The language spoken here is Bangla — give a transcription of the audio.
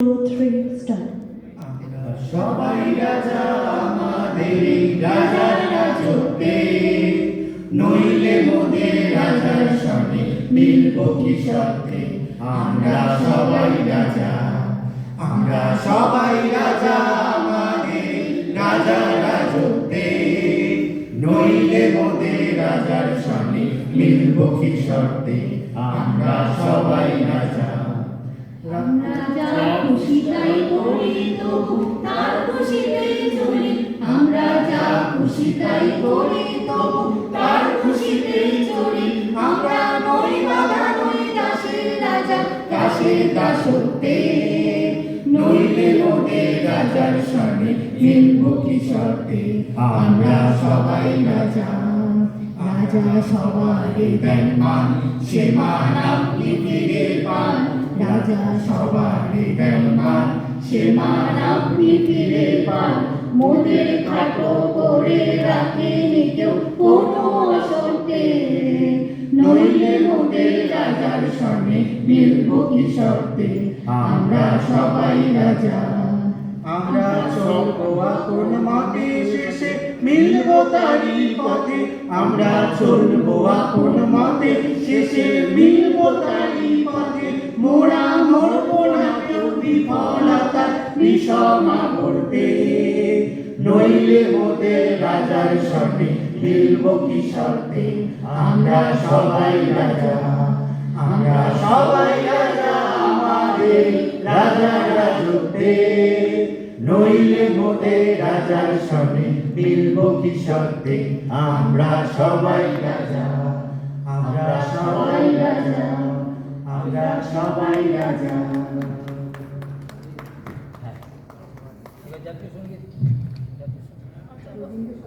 2, 3, start. আমরা সবাই রাজা আমাদের রাজার রাজত্বে, নইলে মোদের রাজার সঙ্গে মিলব কি শর্তে। আমরা সবাই রাজা, আমরা সবাই রাজা আমাদের রাজার রাজত্বে, নইলে মোদের রাজার সঙ্গে মিলব কি শর্তে। আমরা সবাই রাজা। আমরা যা খুশি তাই করি তবু তার খুশিতেই চলি। আমরা যা খুশি তাই করি তবু তার খুশিতেই চলি। আমরা নই বাধা নই দাসের রাজা দাসের দাসত্বে, নইলে মোদের রাজার সঙ্গে মিলব কি শর্তে। আমরা সবাই রাজা, রাজা সবারই দেন মান, সে মান আপনি ফিরে পান। রাজা সবারই দেন মান, সে মান আপনি ফিরে পান। মোদের খাটো করে রাখেনি কেউ কোনো অসত্যে, নইলে মোদের রাজার সঙ্গে মিলব কি শর্তে। আমরা সবাই রাজা। আমরা চলবো আপন মতে, শেষে মিলবো তারই পথে। আমরা চলবো আপন মতে, শেষে মিলবো তারই পথে। মোরা মরবো না কেউ বিফলতার বিষমা বলতে, নইলে মোদের রাজার সঙ্গে মিলব কি শর্তে। আমরা সবাই রাজা, আমরা সবাই রাজা আমাদের রাজার রাজত্বে, নইলে মোদের রাজার সঙ্গে মিলব কি শর্তে। আমরা সবাই রাজা, আমরা সবাই রাজা, আমরা সবাই রাজা। জাতীয় সঙ্গীত, জাতীয় সঙ্গীত।